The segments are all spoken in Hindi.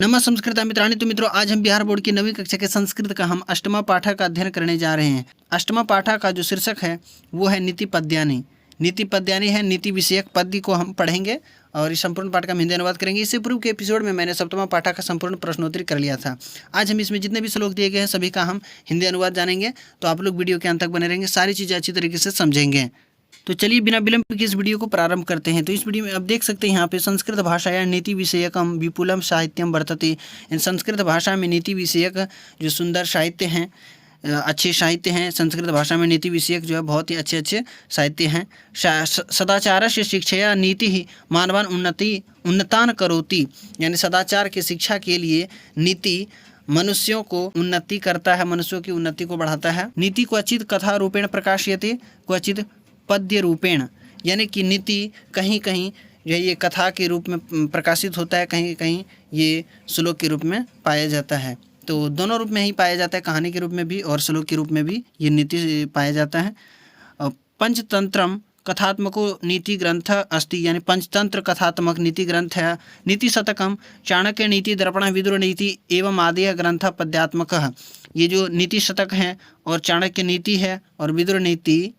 नमः संस्कृत मित्राणि। तो मित्रों, आज हम बिहार बोर्ड की 9वीं कक्षा के संस्कृत का हम अष्टमा पाठा का अध्ययन करने जा रहे हैं। अष्टमा पाठा का जो शीर्षक है वो है नीति पद्यानि। नीति पद्यानि है, नीति विषयक पद्य को हम पढ़ेंगे और इस संपूर्ण पाठ का हम हिंदी अनुवाद करेंगे। इससे पूर्व के एपिसोड में मैंने सप्तमा पाठा का संपूर्ण प्रश्नोत्तरी कर लिया था। आज हम इसमें जितने भी श्लोक दिए गए हैं सभी का हम हिंदी अनुवाद जानेंगे। तो आप लोग वीडियो के अंत तक बने रहेंगे, सारी चीज़ें अच्छी तरीके से समझेंगे। तो चलिए बिना विलंब के इस वीडियो को प्रारंभ करते हैं। तो इस वीडियो में आप देख सकते हैं यहाँ पे संस्कृत भाषायां नीति विषयकम विपुलम साहित्यम वर्तते। इन संस्कृत भाषा में नीति विषयक जो सुंदर साहित्य हैं, अच्छे साहित्य हैं। संस्कृत भाषा में नीति विषयक जो है बहुत ही अच्छे साहित्य हैं। सदाचारस्य शिक्षया नीति ही मानवान उन्नतान करोति, यानी सदाचार की शिक्षा के लिए नीति मनुष्यों को उन्नति करता है, मनुष्यों की उन्नति को बढ़ाता है। नीति क्वचित कथा रूपेण प्रकाश्यते क्वचित पद्य रूपेण, यानी कि नीति कहीं कहीं जो है ये कथा के रूप में प्रकाशित होता है, कहीं कहीं ये श्लोक के रूप में पाया जाता है। तो दोनों रूप में ही पाया जाता है, कहानी के रूप में भी और श्लोक के रूप में भी ये नीति पाया जाता है। पंचतंत्रम कथात्मको नीति ग्रंथ अस्ति, यानी पंचतंत्र कथात्मक नीति ग्रंथ है। नीति शतकम चाणक्य नीति दर्पण विदुर नीति एवं आदि ग्रंथ पद्यात्मक। ये जो नीति शतक है और चाणक्य नीति है और विदुर नीति,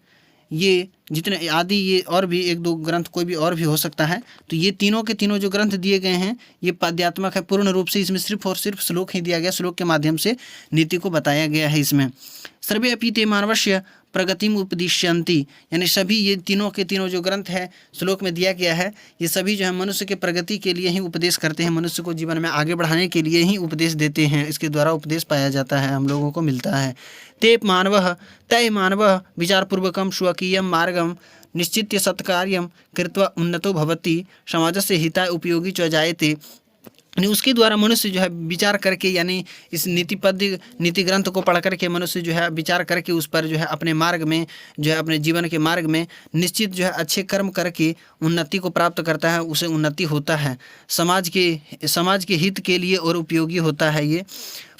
ये जितने आदि ये और भी एक दो ग्रंथ कोई भी और भी हो सकता है। तो ये तीनों के तीनों जो ग्रंथ दिए गए हैं ये पद्यात्मक है। पूर्ण रूप से इसमें सिर्फ और सिर्फ श्लोक ही दिया गया, श्लोक के माध्यम से नीति को बताया गया है। इसमें सर्वे अपि ते मानवस्य प्रगतिम उपदिश्यन्ति, यानी सभी ये तीनों के तीनों जो ग्रंथ है श्लोक में दिया गया है, ये सभी जो है मनुष्य के प्रगति के लिए ही उपदेश करते हैं, मनुष्य को जीवन में आगे बढ़ाने के लिए ही उपदेश देते हैं। इसके द्वारा उपदेश पाया जाता है, हम लोगों को मिलता है। ते मानवः तय मानवः विचारपूर्वकं स्वकीयं मार्गं निश्चित्य सत्कार्यं कृत्वा उन्नतो भवति समाजस्य हिताय उपयोगी च जायते। यानी उसके द्वारा मनुष्य जो है विचार करके, यानी इस नीति ग्रंथ को पढ़ करके मनुष्य जो है विचार करके उस पर जो है अपने मार्ग में जो है अपने जीवन के मार्ग में निश्चित जो है अच्छे कर्म करके उन्नति को प्राप्त करता है, उसे उन्नति होता है, समाज के हित के लिए और उपयोगी होता है। ये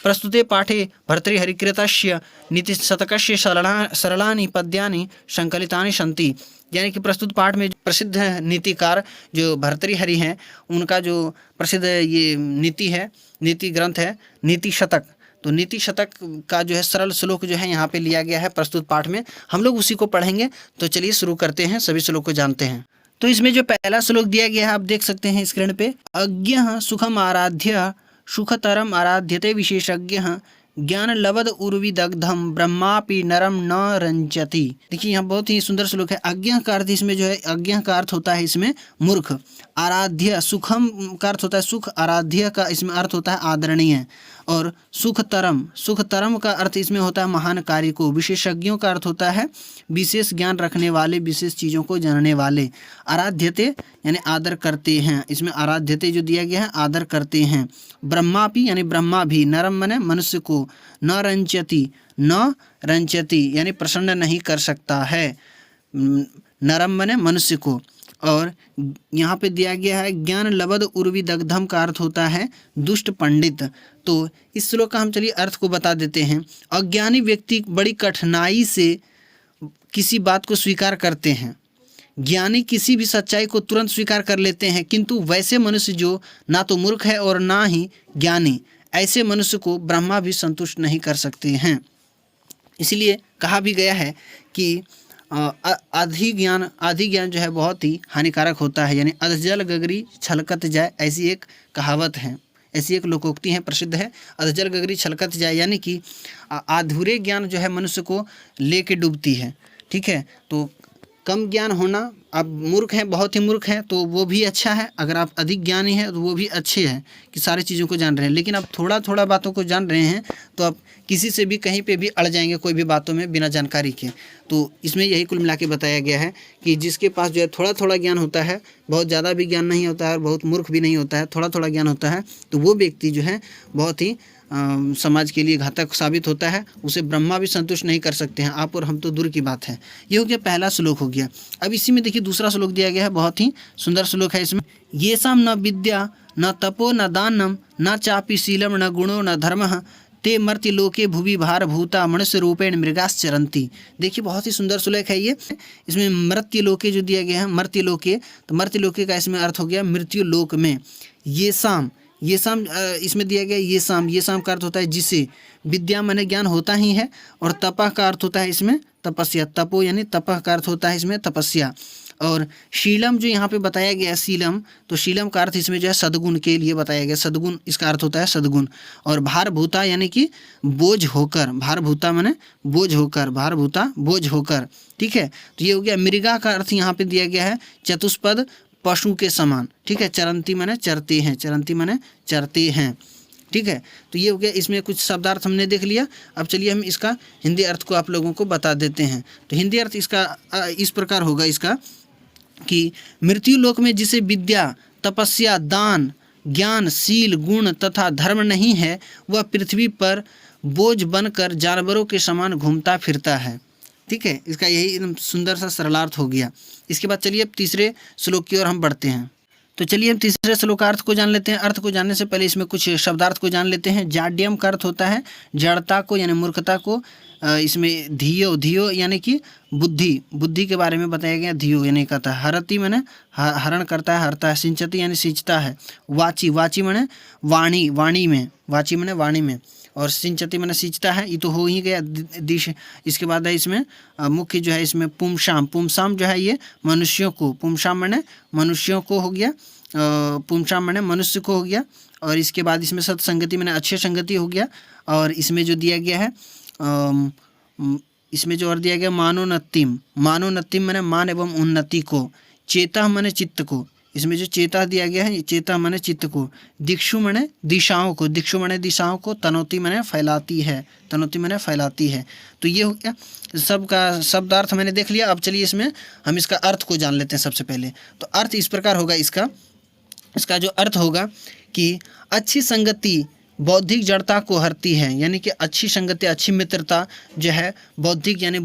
प्रस्तुते पाठे भर्तृहरिकृतस्य नीतिशतकस्य सरलानि पद्यानि संकलितानि सन्ति, यानी कि प्रस्तुत पाठ में प्रसिद्ध नीतिकार जो भर्तृहरि हैं उनका जो प्रसिद्ध ये नीति है, नीति ग्रंथ है नीति शतक। तो नीति शतक का जो है सरल श्लोक जो है यहाँ पे लिया गया है प्रस्तुत पाठ में, हम लोग उसी को पढ़ेंगे। तो चलिए शुरू करते हैं, सभी श्लोक को जानते हैं। तो इसमें जो पहला श्लोक दिया गया है आप देख सकते हैं स्क्रीन पे, अज्ञः सुखम आराध्य सुखतरम आराध्यते विशेषज्ञः ज्ञान लवद उर्विदग्धम ब्रह्मापि नरम न रंजति। देखिए यहाँ बहुत ही सुंदर श्लोक है। अज्ञः का अर्थ इसमें जो है, अज्ञः का अर्थ होता है इसमें मूर्ख। आराध्य सुखम का अर्थ होता है सुख, आराध्य का इसमें अर्थ होता है आदरणीय। और सुखतरम का अर्थ इसमें होता है महान कार्य को। विशेषज्ञों का अर्थ होता है विशेष ज्ञान रखने वाले, विशेष चीज़ों को जानने वाले। आराध्यते यानी आदर करते हैं, इसमें आराध्यते जो दिया गया है आदर करते हैं। ब्रह्मापि यानी ब्रह्मा भी, नरम माने मनुष्य को, न रंचति यानी प्रसन्न नहीं कर सकता है, नरम माने मनुष्य को। और यहाँ पे दिया गया है ज्ञान लवद उर्विदग्धम का अर्थ होता है दुष्ट पंडित। तो इस श्लोक का हम चलिए अर्थ को बता देते हैं। अज्ञानी व्यक्ति बड़ी कठिनाई से किसी बात को स्वीकार करते हैं, ज्ञानी किसी भी सच्चाई को तुरंत स्वीकार कर लेते हैं, किंतु वैसे मनुष्य जो ना तो मूर्ख है और ना ही ज्ञानी, ऐसे मनुष्य को ब्रह्मा भी संतुष्ट नहीं कर सकते हैं। इसलिए कहा भी गया है कि आधि ज्ञान जो है बहुत ही हानिकारक होता है, यानी अधजल गगरी छलकत जाए, ऐसी एक कहावत है, ऐसी एक लोकोक्ति है, प्रसिद्ध है। अधजल गगरी छलकत जाए यानी कि अधूरे ज्ञान जो है मनुष्य को लेके डूबती है। ठीक है, तो कम ज्ञान होना, आप मूर्ख हैं, बहुत ही मूर्ख हैं तो वो भी अच्छा है, अगर आप अधिक ज्ञानी हैं तो वो भी अच्छे हैं कि सारी चीज़ों को जान रहे हैं। लेकिन आप थोड़ा थोड़ा बातों को जान रहे हैं तो आप किसी से भी कहीं पे भी अड़ जाएंगे कोई भी बातों में बिना जानकारी के। तो इसमें यही कुल मिला के बताया गया है कि जिसके पास जो है थोड़ा थोड़ा ज्ञान होता है, बहुत ज़्यादा भी ज्ञान नहीं होता है और बहुत मूर्ख भी नहीं होता है, थोड़ा थोड़ा ज्ञान होता है, तो वो व्यक्ति जो है बहुत ही समाज के लिए घातक साबित होता है, उसे ब्रह्मा भी संतुष्ट नहीं कर सकते हैं, आप और हम तो दूर की बात है। ये हो गया पहला श्लोक हो गया। अब इसी में देखिए दूसरा श्लोक दिया गया है, बहुत ही सुंदर श्लोक है। इसमें येषां न विद्या न तपो न दानम न चापि शीलम न गुणो न धर्मः ते मर्त्यलोके भुवि भारभूता मनुष्य रूपेण मृगाश्चरन्ति। देखिए बहुत ही सुंदर श्लोक है ये। इसमें मर्त्यलोके जो दिया गया है, मर्त्यलोके, तो मर्त्यलोके का इसमें अर्थ हो गया मृत्यु लोक में। येषां ये शाम इसमें दिया गया ये शाम का अर्थ होता है जिसे, विद्या माने ज्ञान होता ही है, और तपह का अर्थ होता है इसमें तपस्या, तपो यानी तपह का अर्थ होता है इसमें तपस्या। और शीलम जो यहाँ पे बताया गया शीलम, तो शीलम का अर्थ इसमें जो है सद्गुण के लिए बताया गया, सद्गुण इसका अर्थ होता है सद्गुण। और भारभूता यानी कि बोझ होकर, भारभूता माने बोझ होकर, भारभूता बोझ होकर, ठीक है। तो ये हो गया। मृगा का अर्थ यहाँ पे दिया गया है चतुष्पद पशु के समान, ठीक है। चरंती माने चरते हैं, चरंती माने चरते हैं, ठीक है। तो ये हो गया, इसमें कुछ शब्दार्थ हमने देख लिया। अब चलिए हम इसका हिंदी अर्थ को आप लोगों को बता देते हैं। तो हिंदी अर्थ इसका इस प्रकार होगा इसका कि मृत्यु लोक में जिसे विद्या, तपस्या, दान, ज्ञान, शील, गुण तथा धर्म नहीं है, वह पृथ्वी पर बोझ बनकर जानवरों के समान घूमता फिरता है, ठीक है। इसका यही एकदम सुंदर सा सरलार्थ हो गया। इसके बाद चलिए अब तीसरे श्लोक की ओर हम बढ़ते हैं। तो चलिए हम तीसरे श्लोकार्थ को जान लेते हैं। अर्थ को जानने से पहले इसमें कुछ शब्दार्थ को जान लेते हैं। जाड्यम का अर्थ होता है जड़ता को यानी मूर्खता को। इसमें धियो, धियो यानी कि बुद्धि, बुद्धि के बारे में बताया गया। धियो यानी कहता है हरति माने हरण करता है, हरता है। सिंचती यानी सींचता है। वाची, वाची माने वाणी, वाणी में, वाची माने वाणी में। और सिंचती माने सींचता है, ये तो हो ही गया दिश। इसके बाद है इसमें मुख्य जो है इसमें पुमशाम, पुमशाम जो है ये मनुष्यों को, पुमशाम माने मनुष्यों को हो गया, पुमशाम माने मनुष्य को हो गया। और इसके बाद इसमें सत्संगति माने अच्छी संगति हो गया। और इसमें जो दिया गया है इसमें जो और दिया गया मानोन्नतिम, मानोन्नतिम माने मान एवं उन्नति को। चेता माने चित्त को, इसमें जो चेता दिया गया है चेता माने चित्त को। दिक्षु माने दिशाओं को, दिक्षु माने दिशाओं को। तनोति माने फैलाती है, तनोति माने फैलाती है। तो ये हो गया, सबका शब्दार्थ मैंने देख लिया। अब चलिए इसमें हम इसका अर्थ को जान लेते हैं सबसे पहले। तो अर्थ इस प्रकार होगा इसका जो अर्थ होगा कि अच्छी संगति बौद्धिक जड़ता को हरती है, यानी कि अच्छी संगति, अच्छी मित्रता जो है बौद्धिक यानी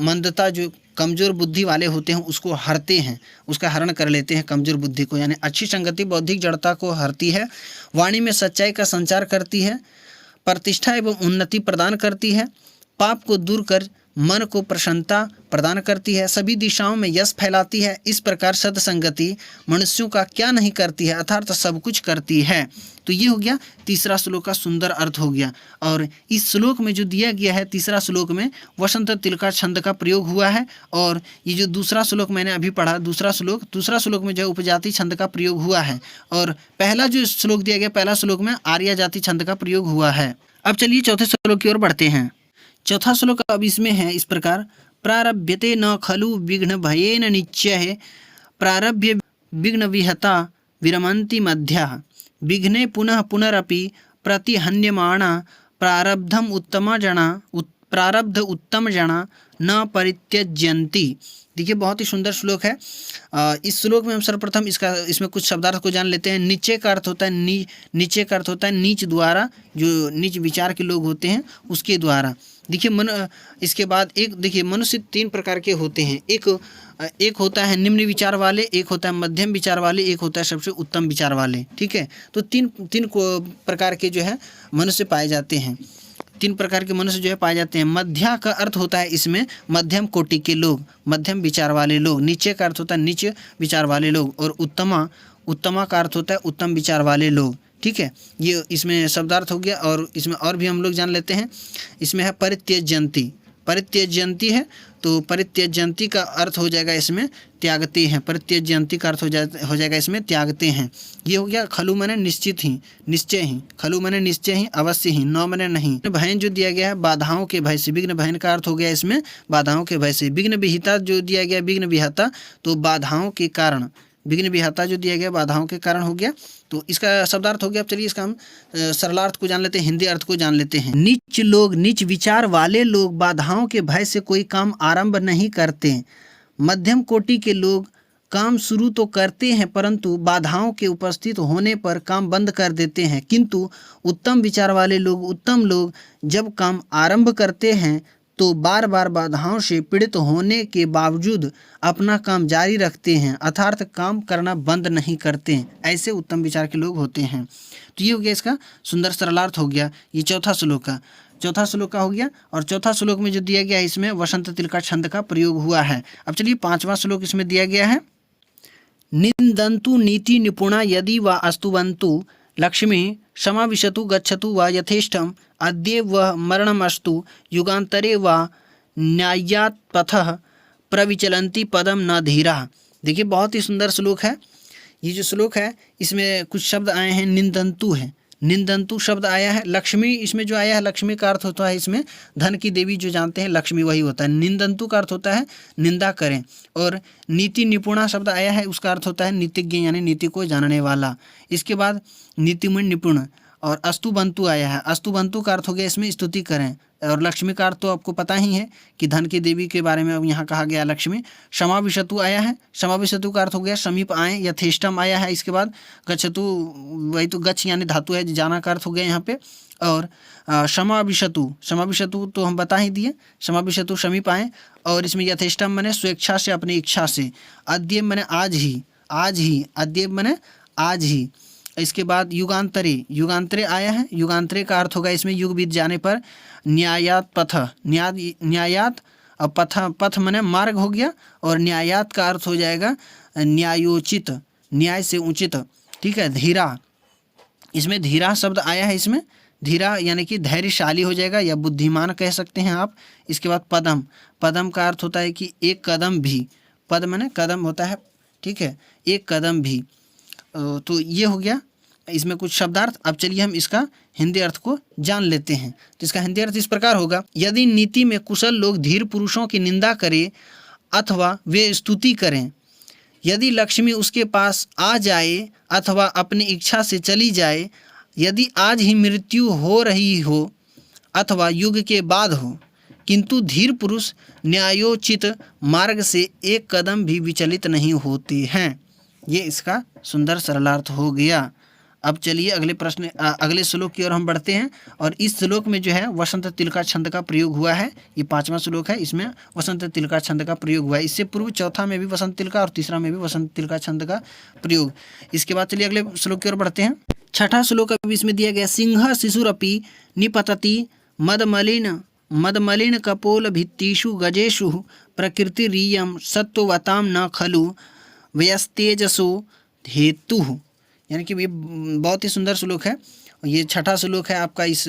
मंदता, जो कमज़ोर बुद्धि वाले होते हैं उसको हरते हैं, उसका हरण कर लेते हैं कमज़ोर बुद्धि को। यानी अच्छी संगति बौद्धिक जड़ता को हरती है। वाणी में सच्चाई का संचार करती है, प्रतिष्ठा एवं उन्नति प्रदान करती है, पाप को दूर कर मन को प्रसन्नता प्रदान करती है, सभी दिशाओं में यश फैलाती है। इस प्रकार सत्संगति मनुष्यों का क्या नहीं करती है, अर्थात सब कुछ करती है। तो ये हो गया तीसरा श्लोक का सुंदर अर्थ हो गया। और इस श्लोक में जो दिया गया है तीसरा श्लोक में वसंत तिलका छंद का प्रयोग हुआ है। और ये जो दूसरा श्लोक मैंने अभी पढ़ा, दूसरा श्लोक में जो है उपजाति छंद का प्रयोग हुआ है। और पहला जो श्लोक दिया गया, पहला श्लोक में आर्य जाति छंद का प्रयोग हुआ है। अब चलिए चौथे श्लोक की ओर बढ़ते हैं। चौथा श्लोक अब इसमें है इस प्रकार, प्रारभ्यते न खलु विघ्न भयेन निश्चय, प्रारभ्य विघ्न विहता विरमन्ति मध्याः, विघ्ने पुनः पुनरपि प्रतिहन्यमाणा, प्रारब्ध उत्तम जना न परित्यज्यन्ति। देखिए बहुत ही सुंदर श्लोक है। इस श्लोक में हम सर्वप्रथम इसमें कुछ शब्दार्थ को जान लेते हैं। नीचे का अर्थ होता है नीचे का अर्थ होता है नीच द्वारा, जो नीच विचार के लोग होते हैं उसके द्वारा। देखिए इसके बाद एक देखिए मनुष्य तीन प्रकार के होते हैं। एक होता है निम्न विचार वाले, एक होता है मध्यम विचार वाले, एक होता है सबसे उत्तम विचार वाले, ठीक है। तो तीन प्रकार के जो है मनुष्य पाए जाते हैं, तीन प्रकार के मनुष्य जो है पाए जाते हैं। मध्या का अर्थ होता है इसमें मध्यम कोटि के लोग, मध्यम विचार वाले लोग। नीचे का अर्थ होता है नीच विचार वाले लोग। और उत्तमा का अर्थ होता है उत्तम विचार वाले लोग, ठीक है। ये इसमें शब्दार्थ हो गया। और इसमें और भी हम लोग जान लेते हैं। इसमें है परित्यज्यन्ति, परित्यज्यन्ति है तो परित्यज्यन्ति का अर्थ हो जाएगा इसमें त्यागते हैं, परित्यज्यन्ति का अर्थ हो जाएगा इसमें त्यागते हैं। ये हो गया। खलु माने निश्चित ही, निश्चय ही, खलु माने निश्चय ही, अवश्य ही, न माने नहीं। भयन जो दिया गया है बाधाओं के भय से, विघ्न भयन का अर्थ हो गया इसमें बाधाओं के भय से। विघ्न विहिता जो दिया गया, विघ्न विहता तो बाधाओं के कारण, विघ्न विहता जो दिया गया बाधाओं के कारण हो गया। तो इसका शब्दार्थ हो गया। अब चलिए इसका हम सरलार्थ को जान लेते हैं, हिंदी अर्थ को जान लेते हैं। नीच लोग, नीच विचार वाले लोग बाधाओं के भय से कोई काम आरंभ नहीं करते। मध्यम कोटि के लोग काम शुरू तो करते हैं परंतु बाधाओं के उपस्थित होने पर काम बंद कर देते हैं। किंतु उत्तम विचार वाले लोग, उत्तम लोग जब काम आरंभ करते हैं तो बार बार बाधाओं से पीड़ित होने के बावजूद अपना काम जारी रखते हैं, अर्थात काम करना बंद नहीं करते। ऐसे उत्तम विचार के लोग होते हैं। तो ये हो गया इसका सुंदर सरलार्थ हो गया। ये चौथा श्लोक का हो गया। और चौथा श्लोक में जो दिया गया है इसमें वसंत तिलका छंद का प्रयोग हुआ है। अब चलिए पांचवा श्लोक इसमें दिया गया है। निंदन्तु नीति निपुणा यदि वा अस्तुवन्तु लक्ष्मी समाविशतु गच्छतु वा यथेष्टम अद्य व मरणमस्तु युगांतरे वा न्यायात् पथः प्रविचलन्ति पदम न धीरा। देखिए बहुत ही सुंदर श्लोक है। ये जो श्लोक है इसमें कुछ शब्द आए हैं, निंदंतु है, निंदंतु शब्द आया है। लक्ष्मी इसमें जो आया है, लक्ष्मी का अर्थ होता है इसमें धन की देवी, जो जानते हैं लक्ष्मी वही होता है। निंदंतु का अर्थ होता है निंदा करें। और नीति निपुणा शब्द आया है, उसका अर्थ होता है नीतिज्ञ यानी नीति को जानने वाला। इसके बाद नीतिमय निपुण। और अस्तुबंतु आया है, अस्तुबंतु का अर्थ हो गया इसमें स्तुति करें। और लक्ष्मी का अर्थ तो आपको पता ही है कि धन की देवी के बारे में अब यहाँ कहा गया लक्ष्मी। समाविशतु आया है, समाविशतु का अर्थ हो गया समीप आए। यथेष्टम आया है, इसके बाद गच्छतु, वही तो गच्छ यानी धातु है, जाना का अर्थ हो गया यहाँ पे। और समाविशतु, समाविशतु तो हम बता ही दिए, समाविशतु समीप आए। और इसमें यथेष्टम मने स्वेच्छा से, अपनी इच्छा से। अद्य मने आज ही, आज ही, अद्य मने आज ही। इसके बाद युगांतरे, युगांतरे आया है, युगांतरे का अर्थ होगा इसमें युग बीत जाने पर। न्यायात पथ, न्यायात और पथ, पथ मने मार्ग हो गया। और न्यायात का अर्थ हो जाएगा न्यायोचित, न्याय से उचित, ठीक है। धीरा, इसमें धीरा शब्द आया है, इसमें धीरा यानी कि धैर्यशाली हो जाएगा या बुद्धिमान कह सकते हैं आप। इसके बाद पदम, पदम का अर्थ होता है कि एक कदम भी, पद मने कदम होता है, ठीक है, एक कदम भी। तो ये हो गया इसमें कुछ शब्दार्थ। अब चलिए हम इसका हिंदी अर्थ को जान लेते हैं। तो इसका हिंदी अर्थ इस प्रकार होगा, यदि नीति में कुशल लोग धीर पुरुषों की निंदा करें अथवा वे स्तुति करें, यदि लक्ष्मी उसके पास आ जाए अथवा अपनी इच्छा से चली जाए, यदि आज ही मृत्यु हो रही हो अथवा युग के बाद हो, किंतु धीर पुरुष न्यायोचित मार्ग से एक कदम भी विचलित नहीं होते हैं। ये इसका सुंदर सरलार्थ हो गया। अब चलिए अगले प्रश्न, अगले श्लोक की ओर हम बढ़ते हैं। और इस श्लोक में जो है वसंत तिलका छंद का प्रयोग हुआ है। ये 5वां श्लोक है, इसमें वसंत तिलका छंद का प्रयोग हुआ है। इससे पूर्व चौथा में भी वसंत तिलका और तीसरा में भी वसंत तिलका छंद का प्रयोग। इसके बाद चलिए अगले श्लोक की ओर बढ़ते हैं। छठा श्लोक अभी इसमें दिया गया, सिंह शिशुरपि निपतति मदमलिन कपोल भित्तिषु गजेषु प्रकृतिरियं सत्वतां न खलु व्यस्तेजसो हेतु। यानी कि ये बहुत ही सुंदर श्लोक है। ये छठा श्लोक है आपका इस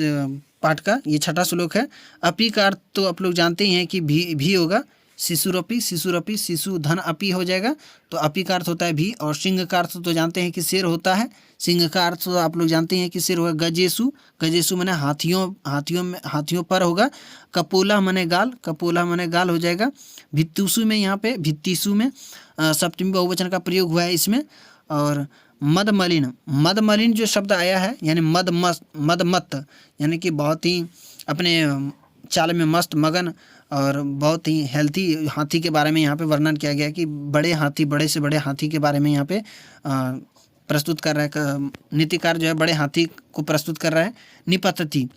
पाठ का, ये छठा श्लोक है। अपी का अर्थ तो आप लोग जानते ही हैं कि भी होगा। शिशुरपि, शिशुरपि, शिशु धन अपी हो जाएगा, तो अपी का अर्थ होता है भी। और सिंह का अर्थ तो जानते हैं कि शेर होता है, सिंह का अर्थ तो आप लोग जानते हैं कि शेर होगा। गजेशु, गजेशु माने हाथियों पर होगा। कपोला माने गाल, कपोला माने गाल हो जाएगा। भित्तिषु में, यहाँ पे भित्तिषु में सप्तमी बहुवचन का प्रयोग हुआ है इसमें। और मदमलिन, मदमलिन जो शब्द आया है यानी मदमत यानी कि बहुत ही अपने चाल में मस्त मगन और बहुत ही हेल्थी हाथी के बारे में यहाँ पे वर्णन किया गया कि बड़े हाथी, बड़े से बड़े हाथी के बारे में यहाँ पे प्रस्तुत कर रहा है। नीतिकार जो है बड़े हाथी को प्रस्तुत कर रहा है। निपतति,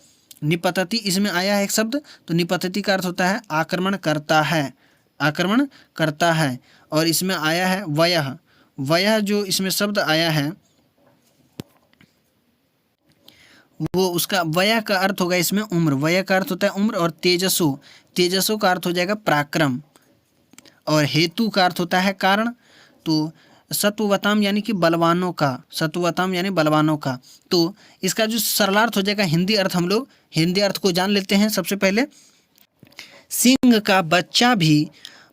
निपतति इसमें आया है एक शब्द, तो निपतति का अर्थ होता है आक्रमण करता है, आक्रमण करता है। और इसमें आया है वयः, वयः जो इसमें शब्द आया है वो उसका वयः का अर्थ होगा इसमें उम्र, वयः का अर्थ होता है उम्र। और तेजसो, तेजसो का अर्थ हो जाएगा पराक्रम। और हेतु का अर्थ होता है कारण। तो सत्वताम यानी कि बलवानों का, सत्वताम यानी बलवानों का। तो इसका जो सरलार्थ हो जाएगा हिंदी अर्थ, हम लोग हिंदी अर्थ को जान लेते हैं। सबसे पहले, सिंह का बच्चा भी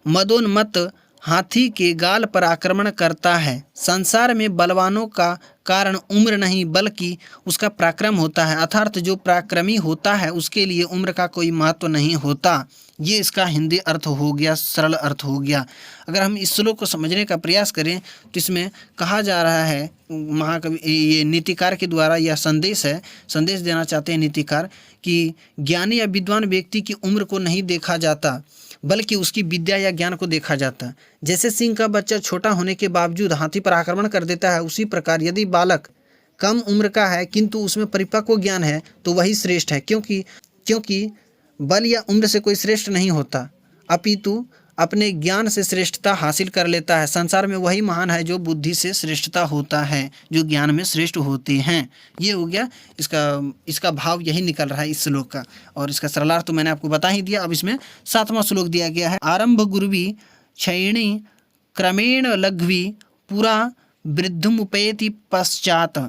मदोन्मत्त हाथी के गाल पर आक्रमण करता है। संसार में बलवानों का कारण उम्र नहीं बल्कि उसका पराक्रम होता है, अर्थात जो पराक्रमी होता है उसके लिए उम्र का कोई महत्व नहीं होता। ये इसका हिंदी अर्थ हो गया, सरल अर्थ हो गया। अगर हम इस श्लोक को समझने का प्रयास करें तो इसमें कहा जा रहा है महाकवि, ये नीतिकार के द्वारा यह संदेश है, संदेश देना चाहते हैं नीतिकार कि ज्ञानी या विद्वान व्यक्ति की उम्र को नहीं देखा जाता बल्कि उसकी विद्या या ज्ञान को देखा जाता। जैसे सिंह का बच्चा छोटा होने के बावजूद हाथी पर आक्रमण कर देता है, उसी प्रकार यदि बालक कम उम्र का है किंतु उसमें परिपक्व ज्ञान है तो वही श्रेष्ठ है, क्योंकि बल या उम्र से कोई श्रेष्ठ नहीं होता, अपितु अपने ज्ञान से श्रेष्ठता हासिल कर लेता है। संसार में वही महान है जो बुद्धि से श्रेष्ठता होता है, जो ज्ञान में श्रेष्ठ होते हैं। ये हो गया इसका भाव, यही निकल रहा है इस श्लोक का। और इसका सरलार्थ तो मैंने आपको बता ही दिया। अब इसमें 7वां श्लोक दिया गया है, आरंभ गुरुवी क्षयिणी क्रमेण लघ्वी पुरा वृद्धमुपेति पश्चात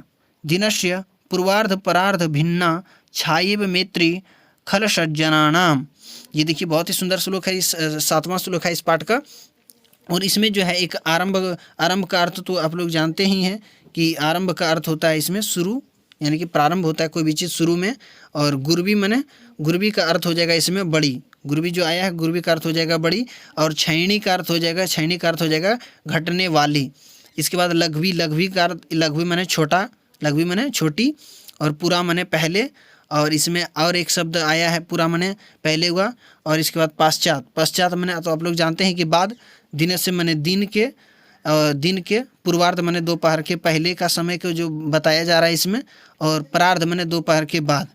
दिनस्य पूर्वार्ध परार्ध भिन्ना छायेव मैत्री खल सज्जनानाम। ये देखिए बहुत ही सुंदर श्लोक है, इस 7वां श्लोक है इस पाठ का। और इसमें जो है एक आरंभ का अर्थ तो आप लोग जानते ही हैं कि आरंभ का अर्थ होता है इसमें शुरू, यानी कि प्रारंभ होता है कोई भी चीज़ शुरू में। और गुरबी माने गुरबी का अर्थ हो जाएगा इसमें बड़ी, गुरबी जो आया है गुरबी का अर्थ हो जाएगा बड़ी। और छैणी का अर्थ हो जाएगा, छैणी का अर्थ हो जाएगा घटने वाली। इसके बाद लघवी, लघवी का अर्थ, लघवी माने छोटा, लघवी माने छोटी। और पूरा माने पहले। और इसमें और एक शब्द आया है पूरा माने पहले हुआ। और इसके बाद पश्चात, पश्चात माने तो आप लोग जानते हैं कि बाद। दिन से माने दिन के, पूर्वार्ध माने दोपहर के पहले का समय को जो बताया जा रहा है इसमें। और परार्ध माने दोपहर के बाद,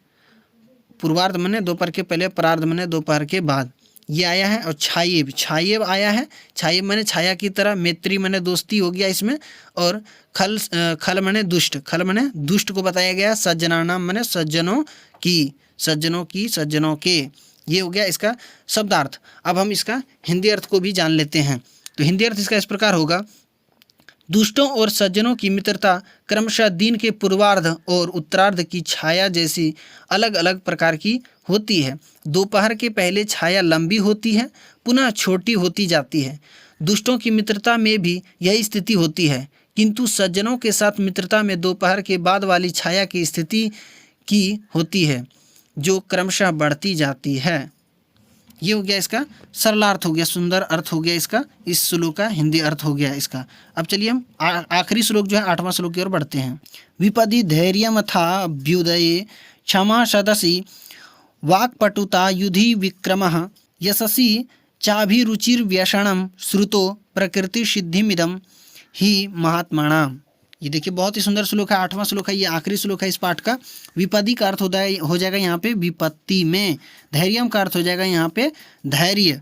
पूर्वार्ध माने दोपहर के पहले, परार्ध माने दोपहर के बाद, ये आया है। और छायेब, छायेब आया है, छायेब माने छाया की तरह, मैत्री माने दोस्ती हो गया इसमें। और खल माने दुष्ट, खल माने दुष्ट को बताया गया। सज्जनानाम माने सज्जनों की, सज्जनों की, सज्जनों के, ये हो गया इसका शब्दार्थ। अब हम इसका हिंदी अर्थ को भी जान लेते हैं। तो हिंदी अर्थ इसका इस प्रकार होगा, दुष्टों और सज्जनों की मित्रता क्रमशः दिन के पूर्वार्ध और उत्तरार्ध की छाया जैसी अलग अलग प्रकार की होती है। दोपहर के पहले छाया लंबी होती है, पुनः छोटी होती जाती है। दुष्टों की मित्रता में भी यही स्थिति होती है, किंतु सज्जनों के साथ मित्रता में दोपहर के बाद वाली छाया की स्थिति की होती है, जो क्रमशः बढ़ती जाती है। ये हो गया इसका सरलार्थ हो गया, सुंदर अर्थ हो गया इसका, इस श्लोक का हिंदी अर्थ हो गया इसका। अब चलिए हम आखिरी श्लोक जो है 8वां श्लोक की ओर बढ़ते हैं। विपदि धैर्यमथा अभ्युदये क्षमा सदसि वाक्पटुता युधि विक्रमः यशसि चाभिरुचिर्व्यसनम श्रुतो प्रकृति सिद्धिमिदम ही महात्माणाम। ये देखिए बहुत ही सुंदर श्लोक है, 8वां श्लोक है, ये आखिरी श्लोक है इस पाठ का। विपदी का अर्थ हो जाएगा यहाँ पे विपत्ति में। धैर्यम का अर्थ हो जाएगा यहाँ पे धैर्य।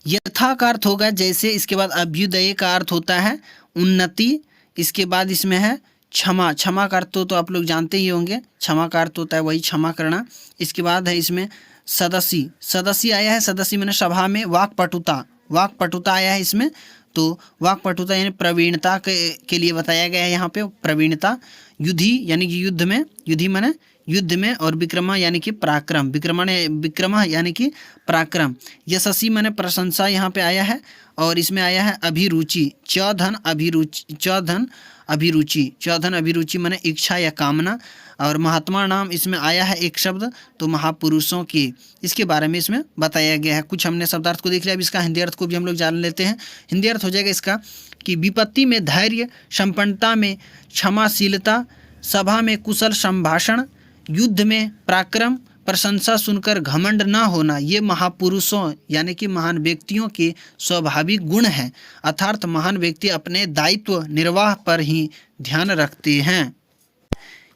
यथा का अर्थ होगा जैसे। इसके बाद अभ्युदय का अर्थ होता है उन्नति। इसके बाद इसमें है क्षमा, क्षमा का अर्थ तो आप लोग जानते ही होंगे, क्षमा का अर्थ होता है वही क्षमा करना। इसके बाद है इसमें सदसी, सदसी आया है, सदसी मैंने सभा में। वाक्पटुता, वाक्पटुता आया है इसमें। तो वाक्पटुता यानी प्रवीणता के लिए बताया गया है यहाँ पे प्रवीणता। युधि यानी कि युद्ध में, युधि माने युद्ध में। और विक्रमा यानी कि पराक्रम, विक्रमा यानी कि पराक्रम। यशस्वी माने प्रशंसा यहाँ पे आया है। और इसमें आया है अभिरुचि, चौधन अभिरुचि, चौधन अभिरुचि, चौधन अभिरुचि माने इच्छा या कामना। और महात्मा नाम इसमें आया है एक शब्द, तो महापुरुषों के, इसके बारे में इसमें बताया गया है। कुछ हमने शब्दार्थ को देख लिया, अब इसका हिंदी अर्थ को भी हम लोग जान लेते हैं। हिंदी अर्थ हो जाएगा इसका कि विपत्ति में धैर्य, संपन्नता में क्षमाशीलता, सभा में कुशल संभाषण, युद्ध में पराक्रम, प्रशंसा सुनकर घमंड न होना, ये महापुरुषों यानी कि महान व्यक्तियों के स्वाभाविक गुण हैं। अर्थात महान व्यक्ति अपने दायित्व निर्वाह पर ही ध्यान रखते हैं।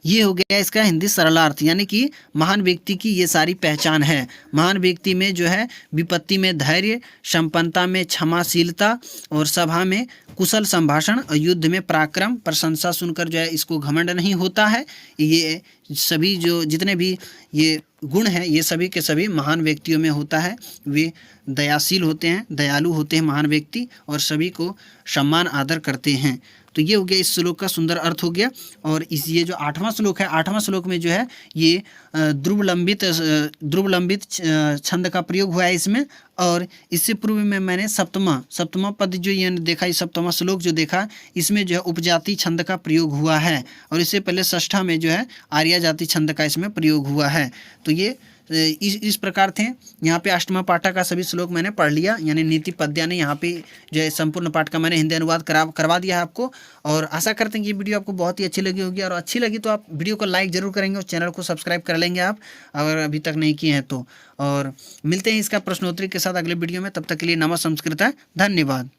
ये हो गया इसका हिंदी सरलार्थ, यानी कि महान व्यक्ति की ये सारी पहचान है। महान व्यक्ति में जो है विपत्ति में धैर्य, संपन्नता में क्षमाशीलता, और सभा में कुशल संभाषण, और युद्ध में पराक्रम, प्रशंसा सुनकर जो है इसको घमंड नहीं होता है। ये सभी जो जितने भी ये गुण हैं ये सभी के सभी महान व्यक्तियों में होता है। वे दयाशील होते हैं, दयालु होते हैं महान व्यक्ति, और सभी को सम्मान आदर करते हैं। तो ये हो गया इस श्लोक का सुंदर अर्थ हो गया। और इस ये जो 8वां श्लोक है, 8वां श्लोक में जो है ये ध्रुवलंबित छंद का प्रयोग हुआ है इसमें। और इससे पूर्व में मैंने सप्तमा पद जो ये देखा, इस 7वां श्लोक जो देखा, इसमें जो है उपजाति छंद का प्रयोग हुआ है। और इससे पहले षष्ठा में जो है आर्या जाति छंद का इसमें प्रयोग हुआ है। तो ये इस प्रकार थे। यहाँ पे अष्टमा पाठा का सभी श्लोक मैंने पढ़ लिया, यानी नीति पद्या ने यहाँ पे जो है संपूर्ण पाठ का मैंने हिंदी अनुवाद करवा दिया है आपको। और आशा करते हैं कि ये वीडियो आपको बहुत ही अच्छी लगी होगी, और अच्छी लगी तो आप वीडियो को लाइक जरूर करेंगे और चैनल को सब्सक्राइब कर लेंगे आप, अगर अभी तक नहीं किए हैं तो। और मिलते हैं इसका प्रश्नोत्तरी के साथ अगले वीडियो में, तब तक के लिए नमः संस्कृत, धन्यवाद।